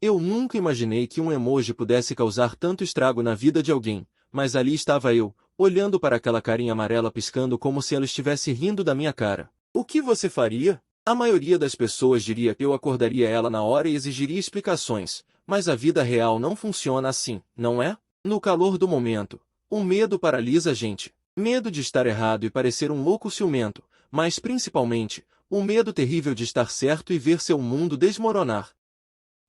Eu nunca imaginei que um emoji pudesse causar tanto estrago na vida de alguém, mas ali estava eu, olhando para aquela carinha amarela piscando como se ela estivesse rindo da minha cara. O que você faria? A maioria das pessoas diria que eu acordaria ela na hora e exigiria explicações, mas a vida real não funciona assim, não é? No calor do momento, o medo paralisa a gente. Medo de estar errado e parecer um louco ciumento, mas principalmente, o medo terrível de estar certo e ver seu mundo desmoronar.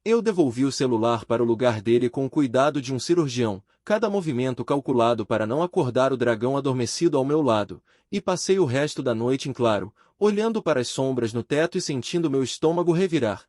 Eu devolvi o celular para o lugar dele com o cuidado de um cirurgião, cada movimento calculado para não acordar o dragão adormecido ao meu lado, e passei o resto da noite em claro, olhando para as sombras no teto e sentindo meu estômago revirar.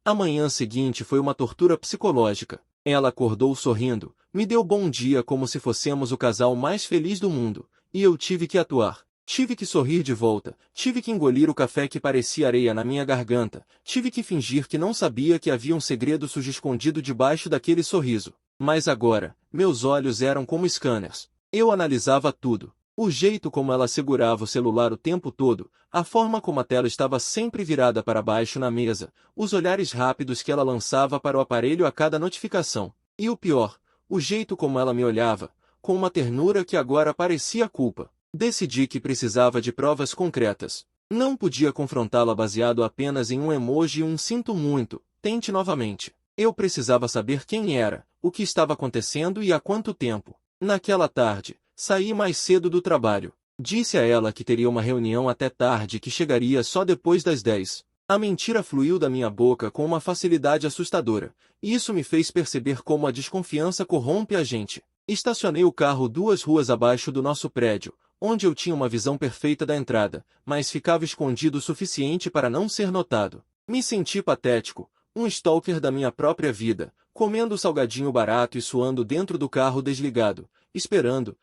A manhã seguinte foi uma tortura psicológica. Ela acordou sorrindo, me deu bom dia como se fossemos o casal mais feliz do mundo, e eu tive que atuar. Tive que sorrir de volta, tive que engolir o café que parecia areia na minha garganta, tive que fingir que não sabia que havia um segredo sujo escondido debaixo daquele sorriso. Mas agora, meus olhos eram como scanners. Eu analisava tudo. O jeito como ela segurava o celular o tempo todo, a forma como a tela estava sempre virada para baixo na mesa, os olhares rápidos que ela lançava para o aparelho a cada notificação. E o pior, o jeito como ela me olhava, com uma ternura que agora parecia culpa. Decidi que precisava de provas concretas. Não podia confrontá-la baseado apenas em um emoji e um sinto muito, tente novamente. Eu precisava saber quem era, o que estava acontecendo e há quanto tempo. Naquela tarde, saí mais cedo do trabalho. Disse a ela que teria uma reunião até tarde e que chegaria só depois das 10. A mentira fluiu da minha boca com uma facilidade assustadora, e isso me fez perceber como a desconfiança corrompe a gente. Estacionei o carro 2 ruas abaixo do nosso prédio, onde eu tinha uma visão perfeita da entrada, mas ficava escondido o suficiente para não ser notado. Me senti patético, um stalker da minha própria vida, comendo salgadinho barato e suando dentro do carro desligado, esperando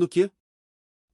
que...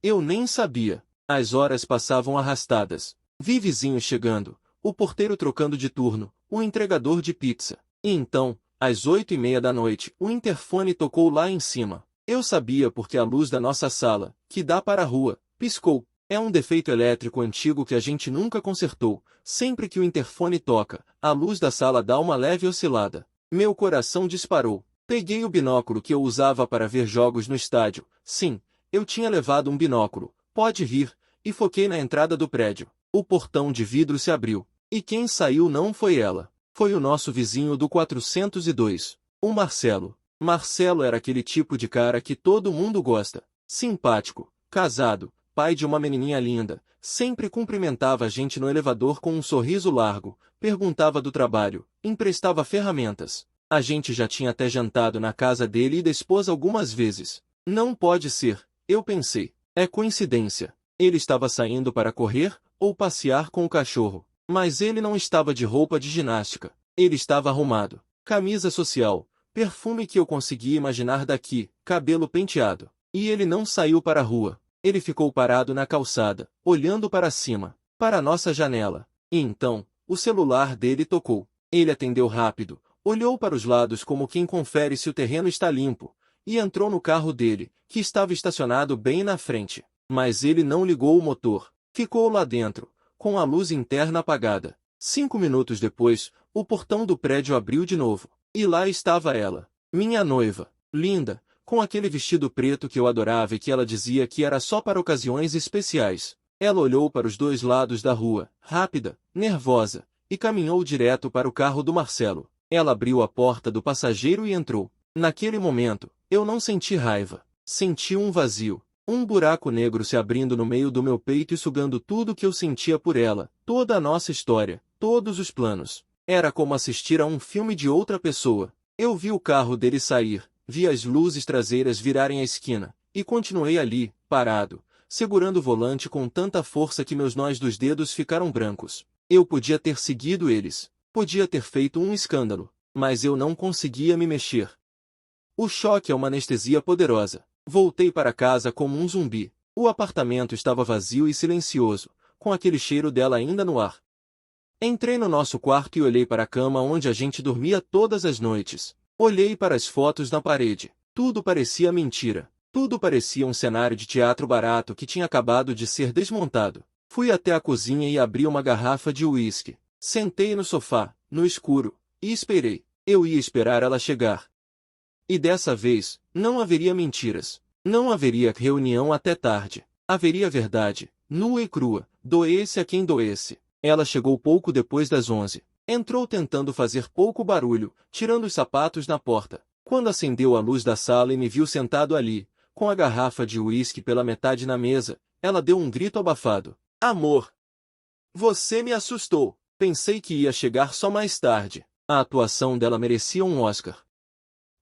Eu nem sabia. As horas passavam arrastadas. Vi vizinhos chegando, o porteiro trocando de turno, o entregador de pizza. E então, às 8:30 da noite, o interfone tocou lá em cima. Eu sabia porque a luz da nossa sala, que dá para a rua, piscou. É um defeito elétrico antigo que a gente nunca consertou. Sempre que o interfone toca, a luz da sala dá uma leve oscilada. Meu coração disparou. Peguei o binóculo que eu usava para ver jogos no estádio. Sim, eu tinha levado um binóculo, pode rir, e foquei na entrada do prédio. O portão de vidro se abriu. E quem saiu não foi ela. Foi o nosso vizinho do 402, o Marcelo. Marcelo era aquele tipo de cara que todo mundo gosta. Simpático, casado, pai de uma menininha linda, sempre cumprimentava a gente no elevador com um sorriso largo, perguntava do trabalho, emprestava ferramentas. A gente já tinha até jantado na casa dele e da esposa algumas vezes. Não pode ser, eu pensei. É coincidência. Ele estava saindo para correr ou passear com o cachorro. Mas ele não estava de roupa de ginástica. Ele estava arrumado. Camisa social, perfume que eu conseguia imaginar daqui, cabelo penteado. E ele não saiu para a rua. Ele ficou parado na calçada, olhando para cima, para a nossa janela. E então, o celular dele tocou. Ele atendeu rápido, olhou para os lados como quem confere se o terreno está limpo, e entrou no carro dele, que estava estacionado bem na frente. Mas ele não ligou o motor. Ficou lá dentro, com a luz interna apagada. 5 minutos depois, o portão do prédio abriu de novo. E lá estava ela, minha noiva, linda, com aquele vestido preto que eu adorava e que ela dizia que era só para ocasiões especiais. Ela olhou para os 2 lados da rua, rápida, nervosa, e caminhou direto para o carro do Marcelo. Ela abriu a porta do passageiro e entrou. Naquele momento, eu não senti raiva. Senti um vazio. Um buraco negro se abrindo no meio do meu peito e sugando tudo que eu sentia por ela, toda a nossa história, todos os planos. Era como assistir a um filme de outra pessoa. Eu vi o carro dele sair, vi as luzes traseiras virarem a esquina, e continuei ali, parado, segurando o volante com tanta força que meus nós dos dedos ficaram brancos. Eu podia ter seguido eles, podia ter feito um escândalo, mas eu não conseguia me mexer. O choque é uma anestesia poderosa. Voltei para casa como um zumbi. O apartamento estava vazio e silencioso, com aquele cheiro dela ainda no ar. Entrei no nosso quarto e olhei para a cama onde a gente dormia todas as noites. Olhei para as fotos na parede. Tudo parecia mentira. Tudo parecia um cenário de teatro barato que tinha acabado de ser desmontado. Fui até a cozinha e abri uma garrafa de uísque. Sentei no sofá, no escuro, e esperei. Eu ia esperar ela chegar. E dessa vez, não haveria mentiras. Não haveria reunião até tarde. Haveria verdade, nua e crua, doesse a quem doesse. Ela chegou pouco depois das 11. Entrou tentando fazer pouco barulho, tirando os sapatos na porta. Quando acendeu a luz da sala e me viu sentado ali, com a garrafa de uísque pela metade na mesa, ela deu um grito abafado. Amor! Você me assustou. Pensei que ia chegar só mais tarde. A atuação dela merecia um Oscar.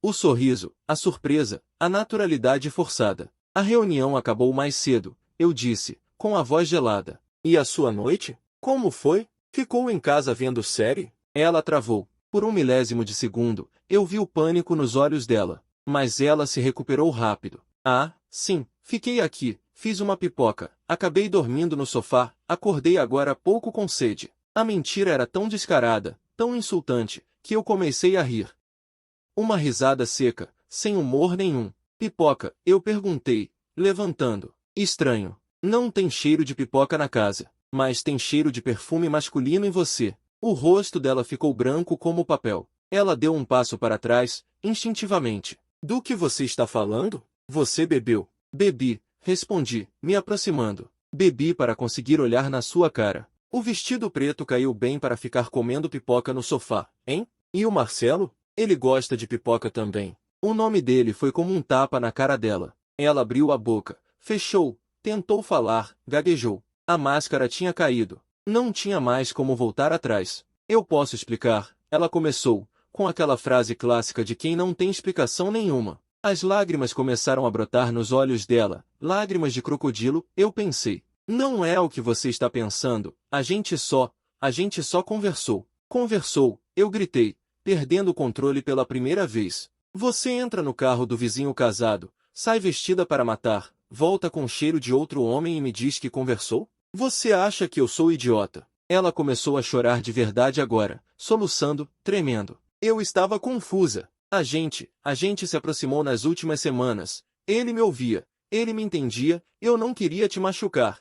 O sorriso, a surpresa, a naturalidade forçada. A reunião acabou mais cedo, eu disse, com a voz gelada. E a sua noite? Como foi? Ficou em casa vendo série? Ela travou. Por um milésimo de segundo, eu vi o pânico nos olhos dela. Mas ela se recuperou rápido. Ah, sim, fiquei aqui, fiz uma pipoca, acabei dormindo no sofá, acordei agora há pouco com sede. A mentira era tão descarada, tão insultante, que eu comecei a rir. Uma risada seca, sem humor nenhum. Pipoca, eu perguntei, levantando. Estranho. Não tem cheiro de pipoca na casa, mas tem cheiro de perfume masculino em você. O rosto dela ficou branco como papel. Ela deu um passo para trás, instintivamente. Do que você está falando? Você bebeu. Bebi, respondi, me aproximando. Bebi para conseguir olhar na sua cara. O vestido preto caiu bem para ficar comendo pipoca no sofá, hein? E o Marcelo? Ele gosta de pipoca também. O nome dele foi como um tapa na cara dela. Ela abriu a boca, fechou, tentou falar, gaguejou. A máscara tinha caído. Não tinha mais como voltar atrás. Eu posso explicar, ela começou, com aquela frase clássica de quem não tem explicação nenhuma. As lágrimas começaram a brotar nos olhos dela, lágrimas de crocodilo, eu pensei. Não é o que você está pensando, a gente só conversou. Conversou, eu gritei, perdendo o controle pela primeira vez. Você entra no carro do vizinho casado, sai vestida para matar, volta com cheiro de outro homem e me diz que conversou? Você acha que eu sou idiota? Ela começou a chorar de verdade agora, soluçando, tremendo. Eu estava confusa. A gente se aproximou nas últimas semanas. Ele me ouvia, ele me entendia, eu não queria te machucar.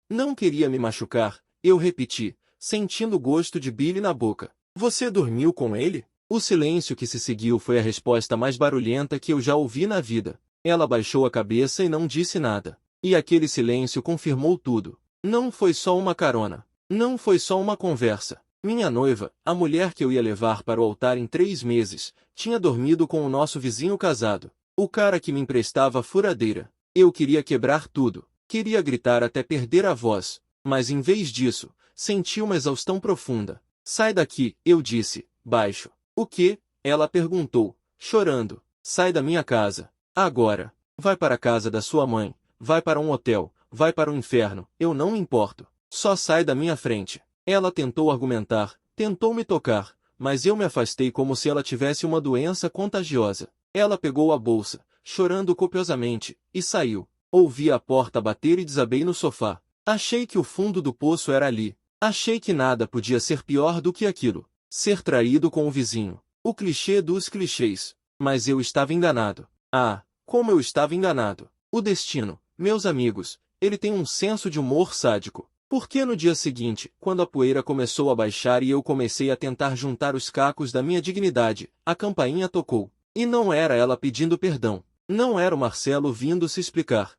Não queria me machucar, eu repeti, sentindo o gosto de bile na boca. Você dormiu com ele? O silêncio que se seguiu foi a resposta mais barulhenta que eu já ouvi na vida. Ela baixou a cabeça e não disse nada. E aquele silêncio confirmou tudo. Não foi só uma carona. Não foi só uma conversa. Minha noiva, a mulher que eu ia levar para o altar em 3 meses, tinha dormido com o nosso vizinho casado. O cara que me emprestava a furadeira. Eu queria quebrar tudo. Queria gritar até perder a voz. Mas em vez disso, senti uma exaustão profunda. Sai daqui, eu disse, baixo. O quê? Ela perguntou, chorando. Sai da minha casa. Agora. Vai para a casa da sua mãe. Vai para um hotel. Vai para o inferno. Eu não me importo. Só sai da minha frente. Ela tentou argumentar, tentou me tocar, mas eu me afastei como se ela tivesse uma doença contagiosa. Ela pegou a bolsa, chorando copiosamente, e saiu. Ouvi a porta bater e desabei no sofá. Achei que o fundo do poço era ali. Achei que nada podia ser pior do que aquilo. Ser traído com o vizinho. O clichê dos clichês. Mas eu estava enganado. Ah, como eu estava enganado. O destino, meus amigos, ele tem um senso de humor sádico. Porque no dia seguinte, quando a poeira começou a baixar e eu comecei a tentar juntar os cacos da minha dignidade, a campainha tocou. E não era ela pedindo perdão. Não era o Marcelo vindo se explicar.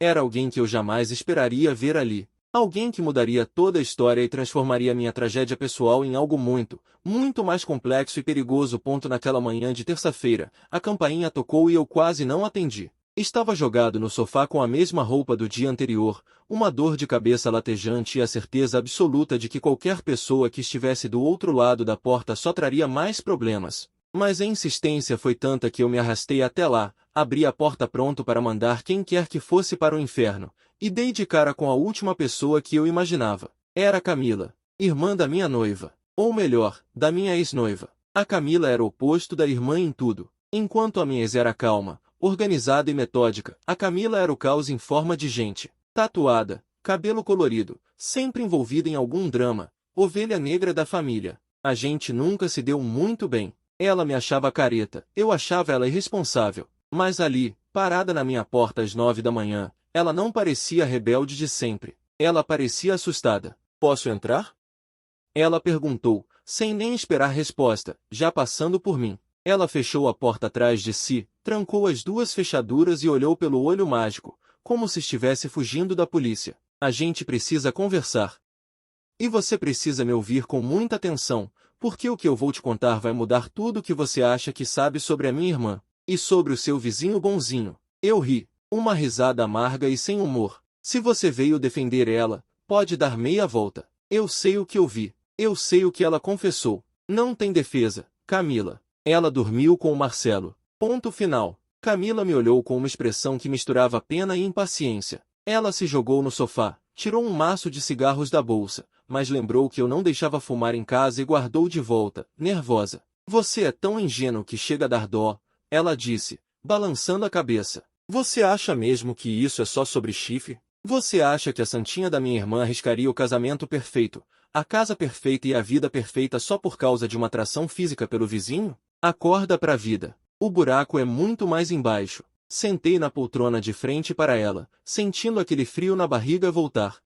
Era alguém que eu jamais esperaria ver ali. Alguém que mudaria toda a história e transformaria minha tragédia pessoal em algo muito, muito mais complexo e perigoso. Naquela manhã de terça-feira, a campainha tocou e eu quase não atendi. Estava jogado no sofá com a mesma roupa do dia anterior, uma dor de cabeça latejante e a certeza absoluta de que qualquer pessoa que estivesse do outro lado da porta só traria mais problemas. Mas a insistência foi tanta que eu me arrastei até lá, abri a porta pronto para mandar quem quer que fosse para o inferno, e dei de cara com a última pessoa que eu imaginava. Era Camila, irmã da minha noiva. Ou melhor, da minha ex-noiva. A Camila era o oposto da irmã em tudo. Enquanto a minha ex era calma, organizada e metódica, a Camila era o caos em forma de gente. Tatuada, cabelo colorido, sempre envolvida em algum drama, ovelha negra da família. A gente nunca se deu muito bem. Ela me achava careta, eu achava ela irresponsável. Mas ali, parada na minha porta às 9 da manhã, ela não parecia a rebelde de sempre. Ela parecia assustada. Posso entrar? Ela perguntou, sem nem esperar resposta, já passando por mim. Ela fechou a porta atrás de si, trancou as duas fechaduras e olhou pelo olho mágico, como se estivesse fugindo da polícia. A gente precisa conversar. E você precisa me ouvir com muita atenção, porque o que eu vou te contar vai mudar tudo o que você acha que sabe sobre a minha irmã, e sobre o seu vizinho bonzinho. Eu ri, uma risada amarga e sem humor. Se você veio defender ela, pode dar meia volta. Eu sei o que eu vi. Eu sei o que ela confessou. Não tem defesa, Camila. Ela dormiu com o Marcelo. Ponto final. Camila me olhou com uma expressão que misturava pena e impaciência. Ela se jogou no sofá, tirou um maço de cigarros da bolsa, mas lembrou que eu não deixava fumar em casa e guardou de volta, nervosa. Você é tão ingênuo que chega a dar dó, ela disse, balançando a cabeça. Você acha mesmo que isso é só sobre chifre? Você acha que a santinha da minha irmã arriscaria o casamento perfeito, a casa perfeita e a vida perfeita só por causa de uma atração física pelo vizinho? Acorda pra vida. O buraco é muito mais embaixo. Sentei na poltrona de frente para ela, sentindo aquele frio na barriga voltar.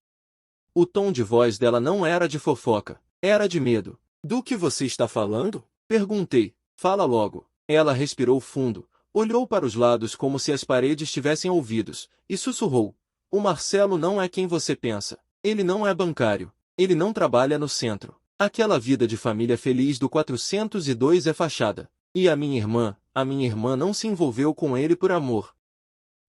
O tom de voz dela não era de fofoca, era de medo. Do que você está falando? Perguntei. Fala logo. Ela respirou fundo, olhou para os lados como se as paredes tivessem ouvidos, e sussurrou. O Marcelo não é quem você pensa. Ele não é bancário. Ele não trabalha no centro. Aquela vida de família feliz do 402 é fachada. E a minha irmã não se envolveu com ele por amor.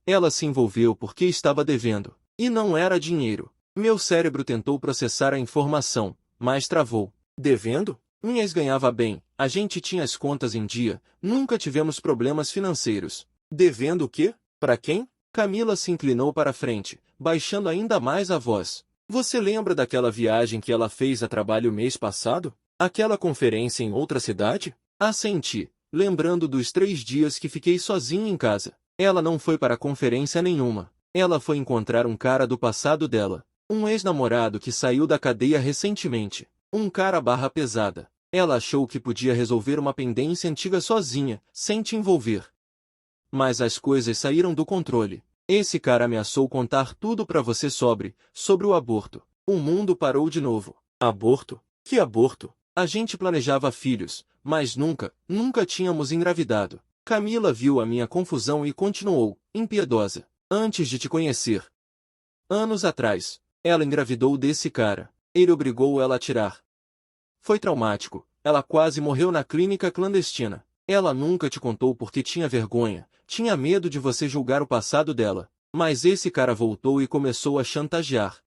Ela se envolveu porque estava devendo. E não era dinheiro. Meu cérebro tentou processar a informação, mas travou. Devendo? Minha ex ganhava bem, a gente tinha as contas em dia, nunca tivemos problemas financeiros. Devendo o quê? Para quem? Camila se inclinou para a frente, baixando ainda mais a voz. Você lembra daquela viagem que ela fez a trabalho mês passado? Aquela conferência em outra cidade? Assenti, lembrando dos 3 dias que fiquei sozinho em casa. Ela não foi para conferência nenhuma. Ela foi encontrar um cara do passado dela. Um ex-namorado que saiu da cadeia recentemente. Um cara barra pesada. Ela achou que podia resolver uma pendência antiga sozinha, sem te envolver. Mas as coisas saíram do controle. Esse cara ameaçou contar tudo pra você sobre o aborto. O mundo parou de novo. Aborto? Que aborto? A gente planejava filhos, mas nunca tínhamos engravidado. Camila viu a minha confusão e continuou, impiedosa. Antes de te conhecer. Anos atrás, ela engravidou desse cara. Ele obrigou ela a tirar. Foi traumático. Ela quase morreu na clínica clandestina. Ela nunca te contou porque tinha vergonha, tinha medo de você julgar o passado dela. Mas esse cara voltou e começou a chantagear.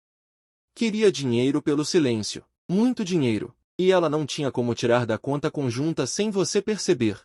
Queria dinheiro pelo silêncio. Muito dinheiro. E ela não tinha como tirar da conta conjunta sem você perceber.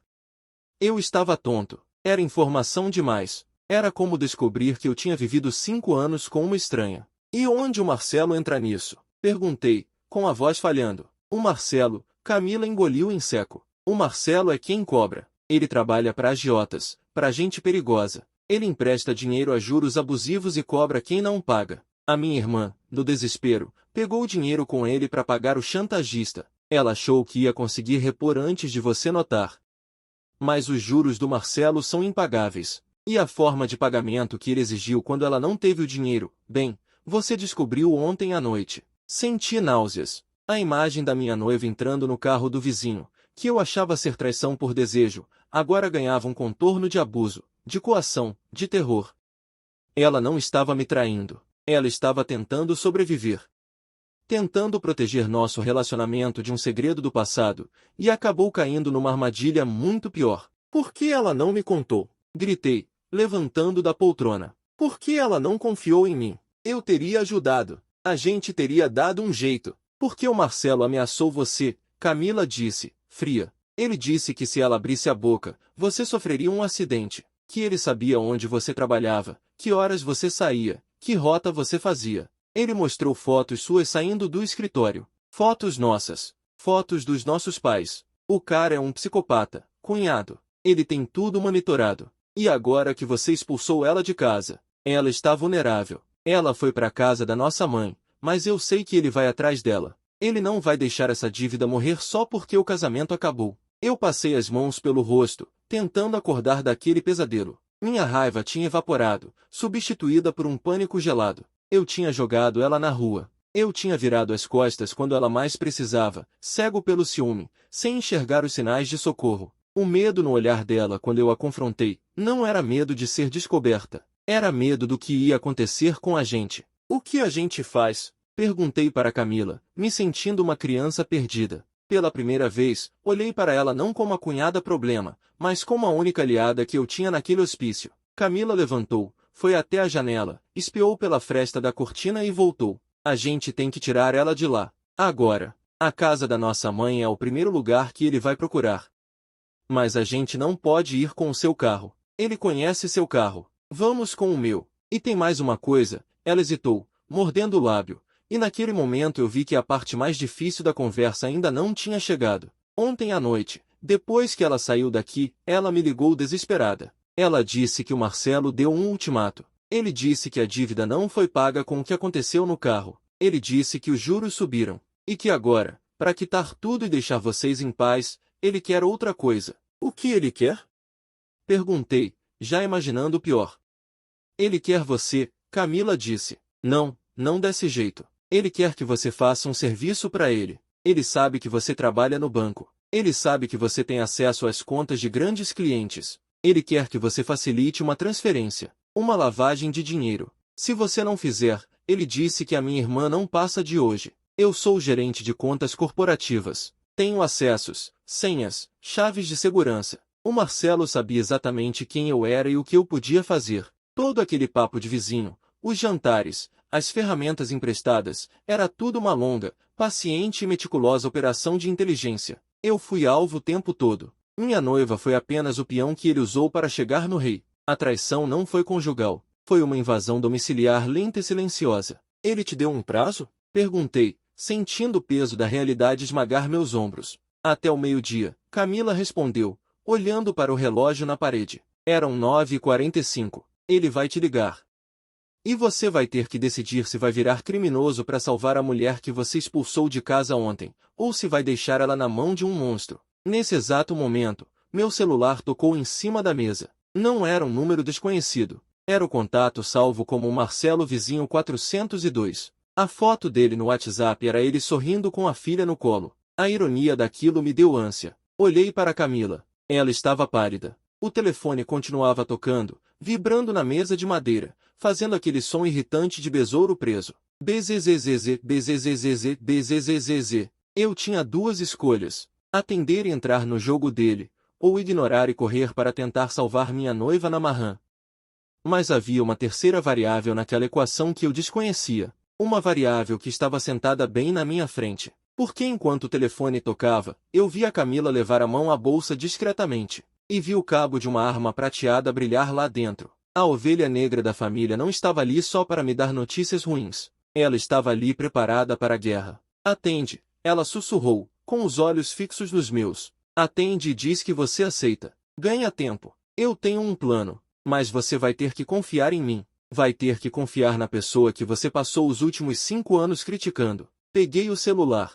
Eu estava tonto. Era informação demais. Era como descobrir que eu tinha vivido 5 anos com uma estranha. E onde o Marcelo entra nisso? Perguntei, com a voz falhando. O Marcelo, Camila engoliu em seco. O Marcelo é quem cobra. Ele trabalha para agiotas, para gente perigosa. Ele empresta dinheiro a juros abusivos e cobra quem não paga. A minha irmã, no desespero, pegou o dinheiro com ele para pagar o chantagista. Ela achou que ia conseguir repor antes de você notar. Mas os juros do Marcelo são impagáveis. E a forma de pagamento que ele exigiu quando ela não teve o dinheiro, bem, você descobriu ontem à noite. Senti náuseas. A imagem da minha noiva entrando no carro do vizinho, que eu achava ser traição por desejo, agora ganhava um contorno de abuso, de coação, de terror. Ela não estava me traindo. Ela estava tentando sobreviver. Tentando proteger nosso relacionamento de um segredo do passado, e acabou caindo numa armadilha muito pior. Por que ela não me contou? Gritei, levantando da poltrona. Por que ela não confiou em mim? Eu teria ajudado. A gente teria dado um jeito. Por que o Marcelo ameaçou você? Camila disse, fria. Ele disse que se ela abrisse a boca, você sofreria um acidente. Que ele sabia onde você trabalhava, que horas você saía, que rota você fazia. Ele mostrou fotos suas saindo do escritório. Fotos nossas. Fotos dos nossos pais. O cara é um psicopata, cunhado. Ele tem tudo monitorado. E agora que você expulsou ela de casa, ela está vulnerável. Ela foi para a casa da nossa mãe, mas eu sei que ele vai atrás dela. Ele não vai deixar essa dívida morrer só porque o casamento acabou. Eu passei as mãos pelo rosto, tentando acordar daquele pesadelo. Minha raiva tinha evaporado, substituída por um pânico gelado. Eu tinha jogado ela na rua. Eu tinha virado as costas quando ela mais precisava, cego pelo ciúme, sem enxergar os sinais de socorro. O medo no olhar dela quando eu a confrontei, não era medo de ser descoberta. Era medo do que ia acontecer com a gente. O que a gente faz? Perguntei para Camila, me sentindo uma criança perdida. Pela primeira vez, olhei para ela não como a cunhada problema, mas como a única aliada que eu tinha naquele hospício. Camila levantou, foi até a janela, espiou pela fresta da cortina e voltou. A gente tem que tirar ela de lá. Agora. A casa da nossa mãe é o primeiro lugar que ele vai procurar. Mas a gente não pode ir com o seu carro. Ele conhece seu carro. Vamos com o meu. E tem mais uma coisa, ela hesitou, mordendo o lábio, e naquele momento eu vi que a parte mais difícil da conversa ainda não tinha chegado. Ontem à noite, depois que ela saiu daqui, ela me ligou desesperada. Ela disse que o Marcelo deu um ultimato. Ele disse que a dívida não foi paga com o que aconteceu no carro. Ele disse que os juros subiram. E que agora, para quitar tudo e deixar vocês em paz, ele quer outra coisa. O que ele quer? Perguntei, já imaginando o pior. Ele quer você, Camila disse. Não, não desse jeito. Ele quer que você faça um serviço para ele. Ele sabe que você trabalha no banco. Ele sabe que você tem acesso às contas de grandes clientes. Ele quer que você facilite uma transferência, uma lavagem de dinheiro. Se você não fizer, ele disse que a minha irmã não passa de hoje. Eu sou o gerente de contas corporativas. Tenho acessos, senhas, chaves de segurança. O Marcelo sabia exatamente quem eu era e o que eu podia fazer. Todo aquele papo de vizinho, os jantares, as ferramentas emprestadas, era tudo uma longa, paciente e meticulosa operação de inteligência. Eu fui alvo o tempo todo. Minha noiva foi apenas o peão que ele usou para chegar no rei. A traição não foi conjugal. Foi uma invasão domiciliar lenta e silenciosa. Ele te deu um prazo? Perguntei, sentindo o peso da realidade esmagar meus ombros. Até o meio-dia, Camila respondeu, olhando para o relógio na parede. Eram 9h45. Ele vai te ligar. E você vai ter que decidir se vai virar criminoso para salvar a mulher que você expulsou de casa ontem, ou se vai deixar ela na mão de um monstro. Nesse exato momento, meu celular tocou em cima da mesa. Não era um número desconhecido. Era o contato salvo como Marcelo Vizinho 402. A foto dele no WhatsApp era ele sorrindo com a filha no colo. A ironia daquilo me deu ânsia. Olhei para Camila. Ela estava pálida. O telefone continuava tocando, vibrando na mesa de madeira, fazendo aquele som irritante de besouro preso. Bzzz, bzzz, bzzz. Eu tinha duas escolhas. Atender e entrar no jogo dele, ou ignorar e correr para tentar salvar minha noiva na marrã. Mas havia uma terceira variável naquela equação que eu desconhecia. Uma variável que estava sentada bem na minha frente. Porque enquanto o telefone tocava, eu vi a Camila levar a mão à bolsa discretamente. E vi o cabo de uma arma prateada brilhar lá dentro. A ovelha negra da família não estava ali só para me dar notícias ruins. Ela estava ali preparada para a guerra. Atende, ela sussurrou, com os olhos fixos nos meus. Atende e diz que você aceita. Ganha tempo. Eu tenho um plano, mas você vai ter que confiar em mim. Vai ter que confiar na pessoa que você passou os últimos 5 anos criticando. Peguei o celular.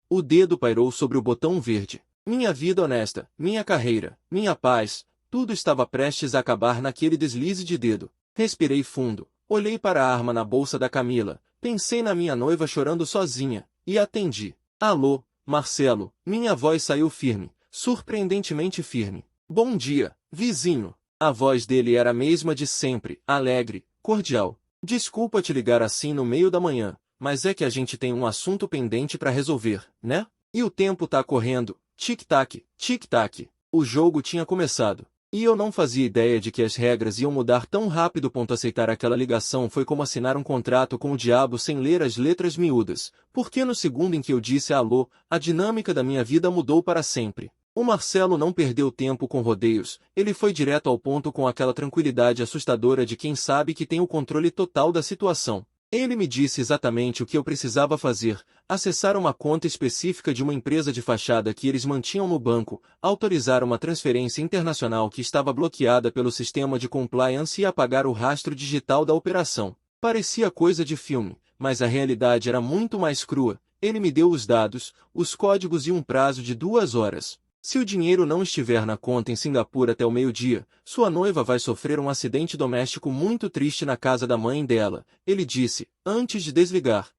O dedo pairou sobre o botão verde. Minha vida honesta, minha carreira, minha paz, tudo estava prestes a acabar naquele deslize de dedo. Respirei fundo, olhei para a arma na bolsa da Camila, pensei na minha noiva chorando sozinha, e atendi. Alô, Marcelo, minha voz saiu firme, surpreendentemente firme. Bom dia, vizinho. A voz dele era a mesma de sempre, alegre, cordial. Desculpa te ligar assim no meio da manhã, mas é que a gente tem um assunto pendente para resolver, né? E o tempo tá correndo. Tic-tac, tic-tac. O jogo tinha começado. E eu não fazia ideia de que as regras iam mudar tão rápido. Aceitar aquela ligação foi como assinar um contrato com o diabo sem ler as letras miúdas, porque no segundo em que eu disse alô, a dinâmica da minha vida mudou para sempre. O Marcelo não perdeu tempo com rodeios, ele foi direto ao ponto com aquela tranquilidade assustadora de quem sabe que tem o controle total da situação. Ele me disse exatamente o que eu precisava fazer: acessar uma conta específica de uma empresa de fachada que eles mantinham no banco, autorizar uma transferência internacional que estava bloqueada pelo sistema de compliance e apagar o rastro digital da operação. Parecia coisa de filme, mas a realidade era muito mais crua. Ele me deu os dados, os códigos e um prazo de 2 horas. Se o dinheiro não estiver na conta em Singapura até o meio-dia, sua noiva vai sofrer um acidente doméstico muito triste na casa da mãe dela, ele disse, antes de desligar.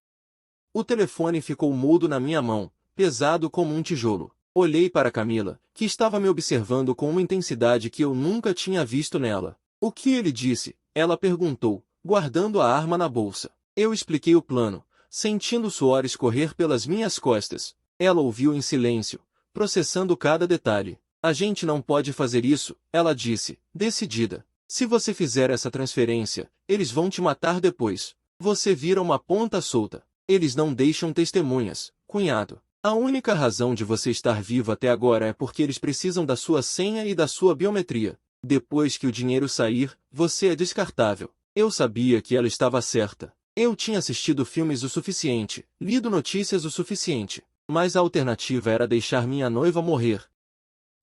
O telefone ficou mudo na minha mão, pesado como um tijolo. Olhei para Camila, que estava me observando com uma intensidade que eu nunca tinha visto nela. O que ele disse? Ela perguntou, guardando a arma na bolsa. Eu expliquei o plano, sentindo o suor escorrer pelas minhas costas. Ela ouviu em silêncio, processando cada detalhe. A gente não pode fazer isso, ela disse, decidida. Se você fizer essa transferência, eles vão te matar depois. Você vira uma ponta solta. Eles não deixam testemunhas, cunhado. A única razão de você estar vivo até agora é porque eles precisam da sua senha e da sua biometria. Depois que o dinheiro sair, você é descartável. Eu sabia que ela estava certa. Eu tinha assistido filmes o suficiente, lido notícias o suficiente. Mas a alternativa era deixar minha noiva morrer.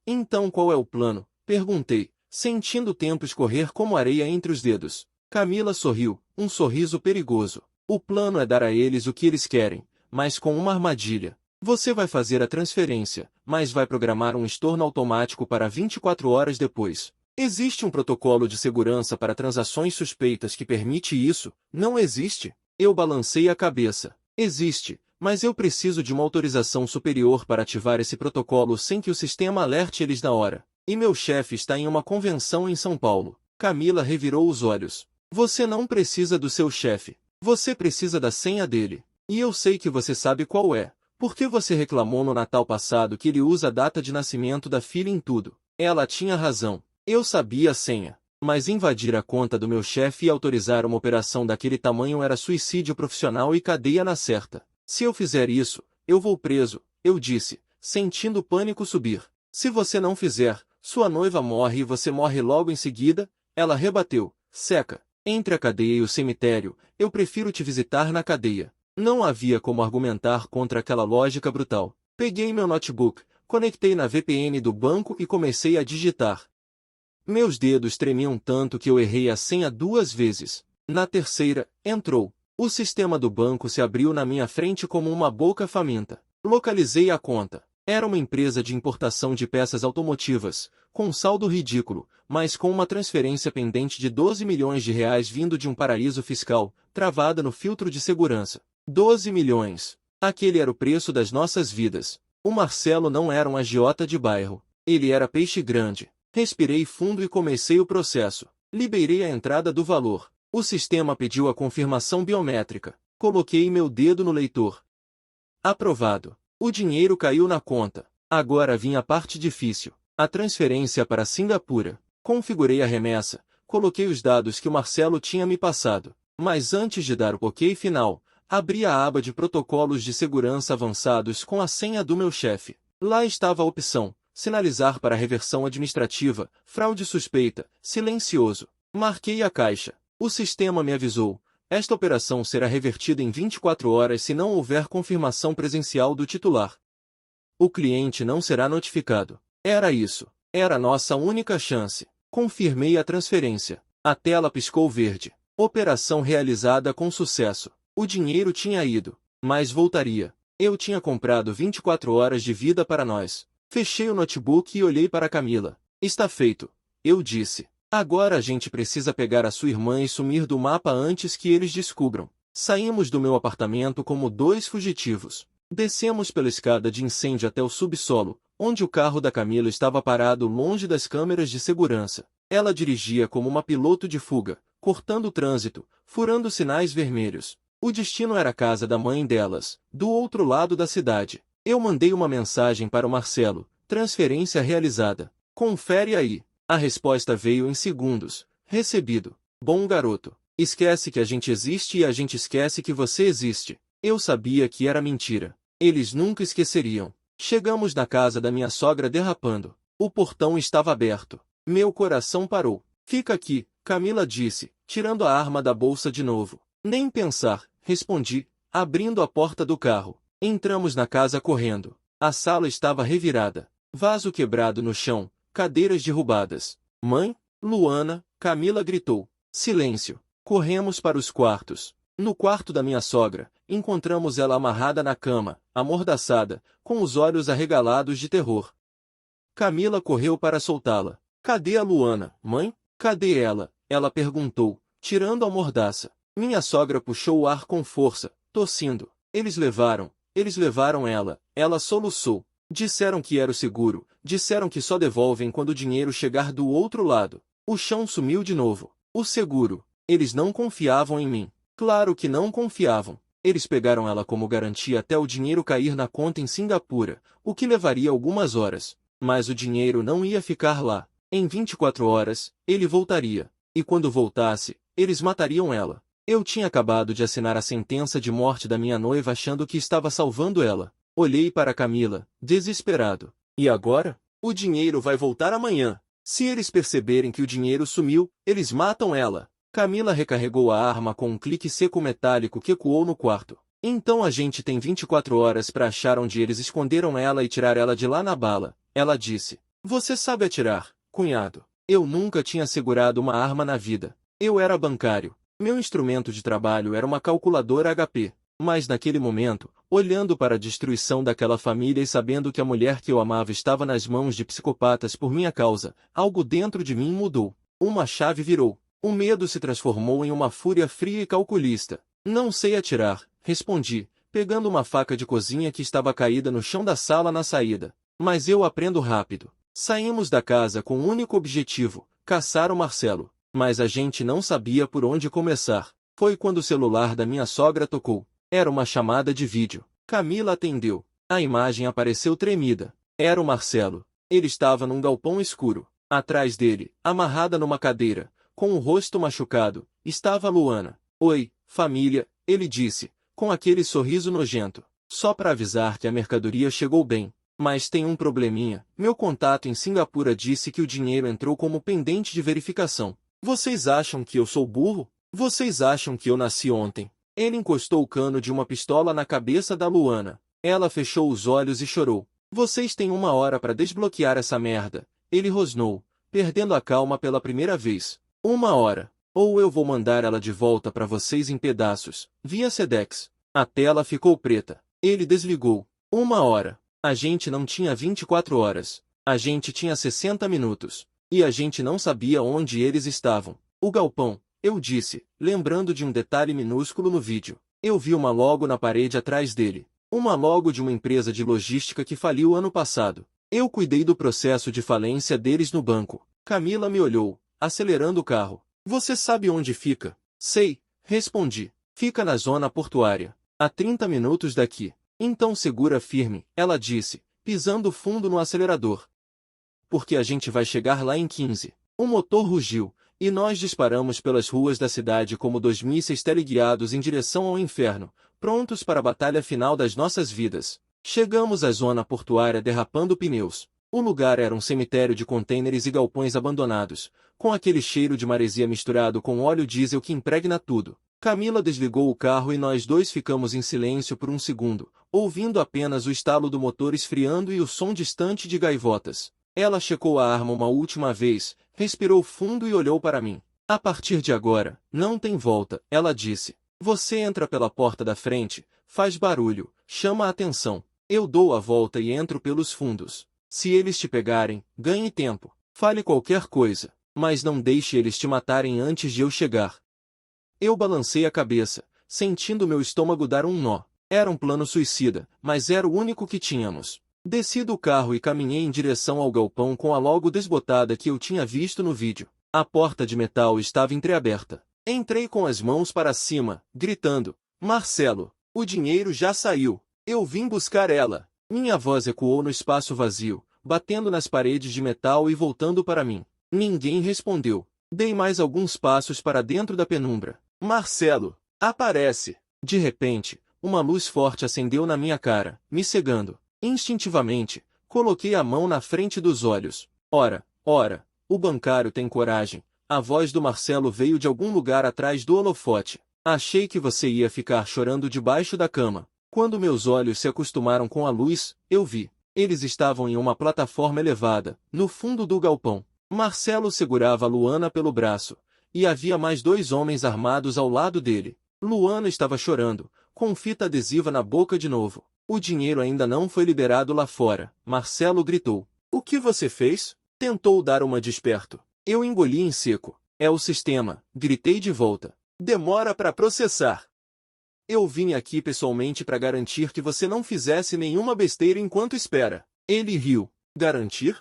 Então qual é o plano? Perguntei, sentindo o tempo escorrer como areia entre os dedos. Camila sorriu, um sorriso perigoso. O plano é dar a eles o que eles querem, mas com uma armadilha. Você vai fazer a transferência, mas vai programar um estorno automático para 24 horas depois. Existe um protocolo de segurança para transações suspeitas que permite isso? Não existe? Eu balancei a cabeça. Existe, mas eu preciso de uma autorização superior para ativar esse protocolo sem que o sistema alerte eles na hora. E meu chefe está em uma convenção em São Paulo. Camila revirou os olhos. Você não precisa do seu chefe. Você precisa da senha dele. E eu sei que você sabe qual é. Por que você reclamou no Natal passado que ele usa a data de nascimento da filha em tudo? Ela tinha razão. Eu sabia a senha. Mas invadir a conta do meu chefe e autorizar uma operação daquele tamanho era suicídio profissional e cadeia na certa. Se eu fizer isso, eu vou preso, eu disse, sentindo o pânico subir. Se você não fizer, sua noiva morre e você morre logo em seguida, ela rebateu, seca. Entre a cadeia e o cemitério, eu prefiro te visitar na cadeia. Não havia como argumentar contra aquela lógica brutal. Peguei meu notebook, conectei na VPN do banco e comecei a digitar. Meus dedos tremiam tanto que eu errei a senha 2 vezes. Na terceira, entrou. O sistema do banco se abriu na minha frente como uma boca faminta. Localizei a conta. Era uma empresa de importação de peças automotivas, com um saldo ridículo, mas com uma transferência pendente de 12 milhões de reais vindo de um paraíso fiscal, travada no filtro de segurança. 12 milhões. Aquele era o preço das nossas vidas. O Marcelo não era um agiota de bairro. Ele era peixe grande. Respirei fundo e comecei o processo. Liberei a entrada do valor. O sistema pediu a confirmação biométrica. Coloquei meu dedo no leitor. Aprovado. O dinheiro caiu na conta. Agora vinha a parte difícil. A transferência para Singapura. Configurei a remessa. Coloquei os dados que o Marcelo tinha me passado. Mas antes de dar o ok final, abri a aba de protocolos de segurança avançados com a senha do meu chefe. Lá estava a opção. Sinalizar para reversão administrativa, fraude suspeita, silencioso. Marquei a caixa. O sistema me avisou. Esta operação será revertida em 24 horas se não houver confirmação presencial do titular. O cliente não será notificado. Era isso. Era nossa única chance. Confirmei a transferência. A tela piscou verde. Operação realizada com sucesso. O dinheiro tinha ido, mas voltaria. Eu tinha comprado 24 horas de vida para nós. Fechei o notebook e olhei para Camila. Está feito, eu disse. Agora a gente precisa pegar a sua irmã e sumir do mapa antes que eles descubram. Saímos do meu apartamento como 2 fugitivos. Descemos pela escada de incêndio até o subsolo, onde o carro da Camila estava parado longe das câmeras de segurança. Ela dirigia como uma piloto de fuga, cortando o trânsito, furando sinais vermelhos. O destino era a casa da mãe delas, do outro lado da cidade. Eu mandei uma mensagem para o Marcelo. Transferência realizada. Confere aí. A resposta veio em segundos. Recebido. Bom garoto. Esquece que a gente existe e a gente esquece que você existe. Eu sabia que era mentira. Eles nunca esqueceriam. Chegamos na casa da minha sogra derrapando. O portão estava aberto. Meu coração parou. Fica aqui, Camila disse, tirando a arma da bolsa de novo. Nem pensar, respondi, abrindo a porta do carro. Entramos na casa correndo. A sala estava revirada. Vaso quebrado no chão, cadeiras derrubadas. Mãe? Luana, Camila gritou. Silêncio. Corremos para os quartos. No quarto da minha sogra, encontramos ela amarrada na cama, amordaçada, com os olhos arregalados de terror. Camila correu para soltá-la. Cadê a Luana, mãe? Cadê ela? Ela perguntou, tirando a mordaça. Minha sogra puxou o ar com força, tossindo. Eles levaram ela. Ela soluçou. Disseram que era o seguro. Disseram que só devolvem quando o dinheiro chegar do outro lado. O chão sumiu de novo. O seguro. Eles não confiavam em mim. Claro que não confiavam. Eles pegaram ela como garantia até o dinheiro cair na conta em Singapura, o que levaria algumas horas. Mas o dinheiro não ia ficar lá. Em 24 horas, ele voltaria. E quando voltasse, eles matariam ela. Eu tinha acabado de assinar a sentença de morte da minha noiva achando que estava salvando ela. Olhei para Camila, desesperado. E agora? O dinheiro vai voltar amanhã. Se eles perceberem que o dinheiro sumiu, eles matam ela. Camila recarregou a arma com um clique seco metálico que ecoou no quarto. Então a gente tem 24 horas para achar onde eles esconderam ela e tirar ela de lá na bala. Ela disse. Você sabe atirar, cunhado. Eu nunca tinha segurado uma arma na vida. Eu era bancário. Meu instrumento de trabalho era uma calculadora HP. Mas naquele momento, olhando para a destruição daquela família e sabendo que a mulher que eu amava estava nas mãos de psicopatas por minha causa, algo dentro de mim mudou. Uma chave virou. O medo se transformou em uma fúria fria e calculista. Não sei atirar, respondi, pegando uma faca de cozinha que estava caída no chão da sala na saída. Mas eu aprendo rápido. Saímos da casa com um único objetivo, caçar o Marcelo. Mas a gente não sabia por onde começar. Foi quando o celular da minha sogra tocou. Era uma chamada de vídeo. Camila atendeu. A imagem apareceu tremida. Era o Marcelo. Ele estava num galpão escuro. Atrás dele, amarrada numa cadeira, com o rosto machucado, estava Luana. Oi, família, ele disse, com aquele sorriso nojento. Só para avisar que a mercadoria chegou bem. Mas tem um probleminha. Meu contato em Singapura disse que o dinheiro entrou como pendente de verificação. Vocês acham que eu sou burro? Vocês acham que eu nasci ontem? Ele encostou o cano de uma pistola na cabeça da Luana. Ela fechou os olhos e chorou. Vocês têm 1 hora para desbloquear essa merda. Ele rosnou, perdendo a calma pela primeira vez. 1 hora. Ou eu vou mandar ela de volta para vocês em pedaços, via Sedex. A tela ficou preta. Ele desligou. 1 hora. A gente não tinha 24 horas. A gente tinha 60 minutos. E a gente não sabia onde eles estavam. O galpão, eu disse, lembrando de um detalhe minúsculo no vídeo. Eu vi uma logo na parede atrás dele. Uma logo de uma empresa de logística que faliu ano passado. Eu cuidei do processo de falência deles no banco. Camila me olhou, acelerando o carro. Você sabe onde fica? Sei, respondi. Fica na zona portuária. A 30 minutos daqui. Então segura firme, ela disse, pisando fundo no acelerador. Porque a gente vai chegar lá em 15. O motor rugiu, e nós disparamos pelas ruas da cidade como 2 mísseis teleguiados em direção ao inferno, prontos para a batalha final das nossas vidas. Chegamos à zona portuária derrapando pneus. O lugar era um cemitério de contêineres e galpões abandonados, com aquele cheiro de maresia misturado com óleo diesel que impregna tudo. Camila desligou o carro e nós dois ficamos em silêncio por um segundo, ouvindo apenas o estalo do motor esfriando e o som distante de gaivotas. Ela checou a arma uma última vez, respirou fundo e olhou para mim. A partir de agora, não tem volta, ela disse. Você entra pela porta da frente, faz barulho, chama a atenção. Eu dou a volta e entro pelos fundos. Se eles te pegarem, ganhe tempo. Fale qualquer coisa, mas não deixe eles te matarem antes de eu chegar. Eu balancei a cabeça, sentindo meu estômago dar um nó. Era um plano suicida, mas era o único que tínhamos. Desci do carro e caminhei em direção ao galpão com a logo desbotada que eu tinha visto no vídeo. A porta de metal estava entreaberta. Entrei com as mãos para cima, gritando, Marcelo, o dinheiro já saiu. Eu vim buscar ela. Minha voz ecoou no espaço vazio, batendo nas paredes de metal e voltando para mim. Ninguém respondeu. Dei mais alguns passos para dentro da penumbra. Marcelo, aparece! De repente, uma luz forte acendeu na minha cara, me cegando. Instintivamente, coloquei a mão na frente dos olhos. Ora, o bancário tem coragem. A voz do Marcelo veio de algum lugar atrás do holofote. Achei que você ia ficar chorando debaixo da cama. Quando meus olhos se acostumaram com a luz, eu vi. Eles estavam em uma plataforma elevada, no fundo do galpão. Marcelo segurava Luana pelo braço, e havia mais 2 homens armados ao lado dele. Luana estava chorando, com fita adesiva na boca de novo. O dinheiro ainda não foi liberado lá fora. Marcelo gritou. O que você fez? Tentou dar uma de esperto. Eu engoli em seco. É o sistema, gritei de volta. Demora para processar. Eu vim aqui pessoalmente para garantir que você não fizesse nenhuma besteira enquanto espera. Ele riu. Garantir?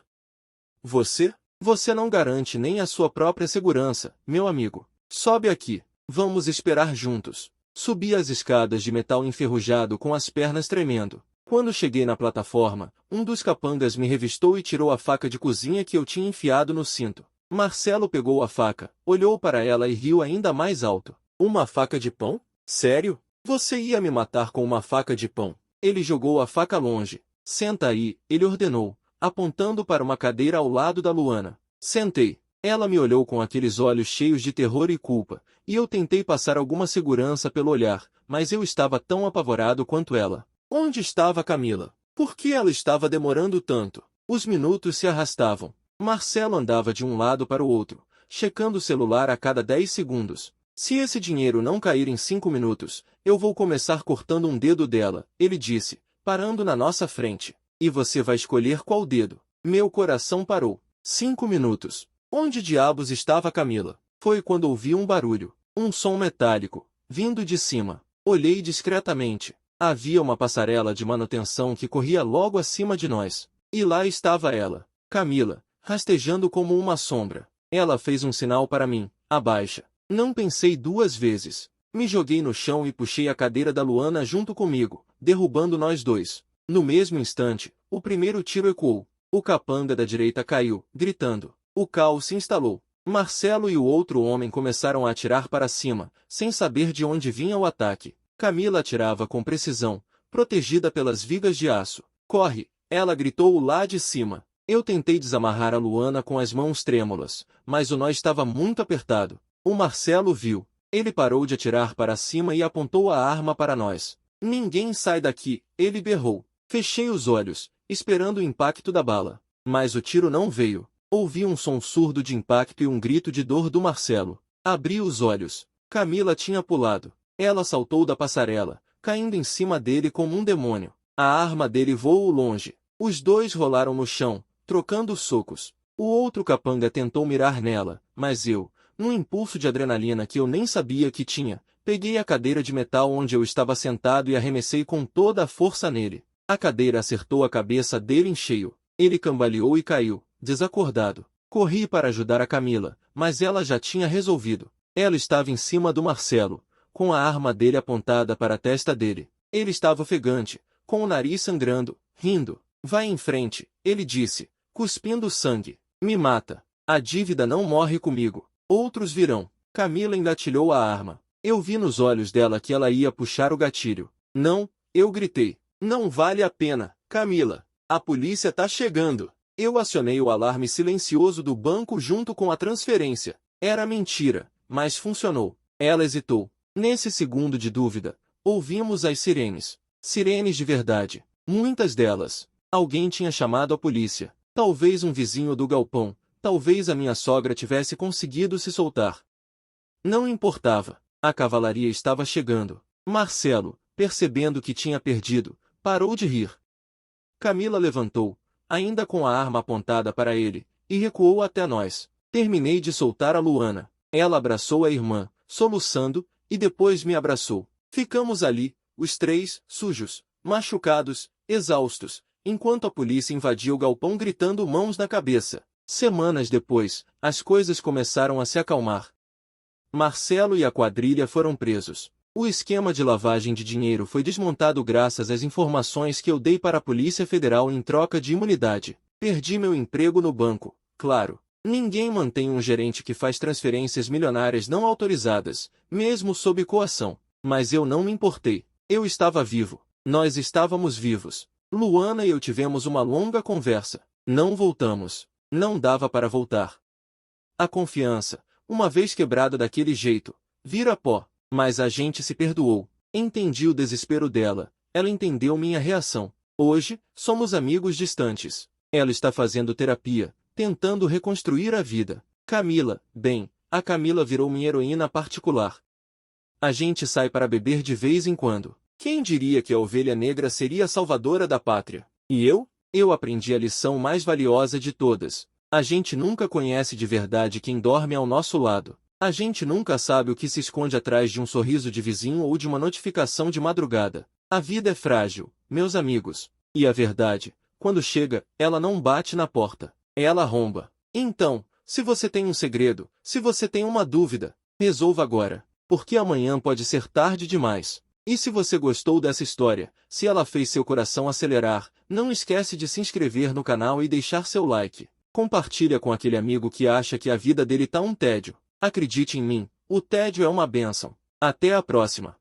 Você? Você não garante nem a sua própria segurança, meu amigo. Sobe aqui. Vamos esperar juntos. Subi as escadas de metal enferrujado com as pernas tremendo. Quando cheguei na plataforma, um dos capangas me revistou e tirou a faca de cozinha que eu tinha enfiado no cinto. Marcelo pegou a faca, olhou para ela e riu ainda mais alto. Uma faca de pão? Sério? Você ia me matar com uma faca de pão? Ele jogou a faca longe. Senta aí, ele ordenou, apontando para uma cadeira ao lado da Luana. Sentei. Ela me olhou com aqueles olhos cheios de terror e culpa, e eu tentei passar alguma segurança pelo olhar, mas eu estava tão apavorado quanto ela. Onde estava Camila? Por que ela estava demorando tanto? Os minutos se arrastavam. Marcelo andava de um lado para o outro, checando o celular a cada 10 segundos. Se esse dinheiro não cair em 5 minutos, eu vou começar cortando um dedo dela, ele disse, parando na nossa frente. E você vai escolher qual dedo? Meu coração parou. 5 minutos. Onde diabos estava Camila? Foi quando ouvi um barulho, um som metálico, vindo de cima. Olhei discretamente. Havia uma passarela de manutenção que corria logo acima de nós. E lá estava ela, Camila, rastejando como uma sombra. Ela fez um sinal para mim, abaixa. Não pensei duas vezes. Me joguei no chão e puxei a cadeira da Luana junto comigo, derrubando nós dois. No mesmo instante, o primeiro tiro ecoou. O capanga da direita caiu, gritando. O caos se instalou. Marcelo e o outro homem começaram a atirar para cima, sem saber de onde vinha o ataque. Camila atirava com precisão, protegida pelas vigas de aço. Corre! Ela gritou lá de cima. Eu tentei desamarrar a Luana com as mãos trêmulas, mas o nó estava muito apertado. O Marcelo viu. Ele parou de atirar para cima e apontou a arma para nós. Ninguém sai daqui, ele berrou. Fechei os olhos, esperando o impacto da bala. Mas o tiro não veio. Ouvi um som surdo de impacto e um grito de dor do Marcelo. Abri os olhos. Camila tinha pulado. Ela saltou da passarela, caindo em cima dele como um demônio. A arma dele voou longe. Os dois rolaram no chão, trocando socos. O outro capanga tentou mirar nela, mas eu, num impulso de adrenalina que eu nem sabia que tinha, peguei a cadeira de metal onde eu estava sentado e arremessei com toda a força nele. A cadeira acertou a cabeça dele em cheio. Ele cambaleou e caiu, desacordado. Corri para ajudar a Camila, mas ela já tinha resolvido. Ela estava em cima do Marcelo, com a arma dele apontada para a testa dele. Ele estava ofegante, com o nariz sangrando, rindo. Vai em frente, ele disse, cuspindo sangue. Me mata. A dívida não morre comigo. Outros virão. Camila engatilhou a arma. Eu vi nos olhos dela que ela ia puxar o gatilho. Não, eu gritei. Não vale a pena, Camila. A polícia tá chegando. Eu acionei o alarme silencioso do banco junto com a transferência. Era mentira, mas funcionou. Ela hesitou. Nesse segundo de dúvida, ouvimos as sirenes. Sirenes de verdade. Muitas delas. Alguém tinha chamado a polícia. Talvez um vizinho do galpão. Talvez a minha sogra tivesse conseguido se soltar. Não importava. A cavalaria estava chegando. Marcelo, percebendo que tinha perdido, parou de rir. Camila levantou, ainda com a arma apontada para ele, e recuou até nós. Terminei de soltar a Luana. Ela abraçou a irmã, soluçando, e depois me abraçou. Ficamos ali, os três, sujos, machucados, exaustos, enquanto a polícia invadia o galpão gritando mãos na cabeça. Semanas depois, as coisas começaram a se acalmar. Marcelo e a quadrilha foram presos. O esquema de lavagem de dinheiro foi desmontado graças às informações que eu dei para a Polícia Federal em troca de imunidade. Perdi meu emprego no banco, claro. Ninguém mantém um gerente que faz transferências milionárias não autorizadas, mesmo sob coação. Mas eu não me importei. Eu estava vivo. Nós estávamos vivos. Luana e eu tivemos uma longa conversa. Não voltamos. Não dava para voltar. A confiança, uma vez quebrada daquele jeito, vira pó. Mas a gente se perdoou. Entendi o desespero dela. Ela entendeu minha reação. Hoje, somos amigos distantes. Ela está fazendo terapia, tentando reconstruir a vida. Camila, bem, a Camila virou minha heroína particular. A gente sai para beber de vez em quando. Quem diria que a ovelha negra seria a salvadora da pátria? E eu? Eu aprendi a lição mais valiosa de todas. A gente nunca conhece de verdade quem dorme ao nosso lado. A gente nunca sabe o que se esconde atrás de um sorriso de vizinho ou de uma notificação de madrugada. A vida é frágil, meus amigos. E a verdade, quando chega, ela não bate na porta. Ela arromba. Então, se você tem um segredo, se você tem uma dúvida, resolva agora, porque amanhã pode ser tarde demais. E se você gostou dessa história, se ela fez seu coração acelerar, não esquece de se inscrever no canal e deixar seu like. Compartilha com aquele amigo que acha que a vida dele tá um tédio. Acredite em mim, o tédio é uma bênção. Até a próxima.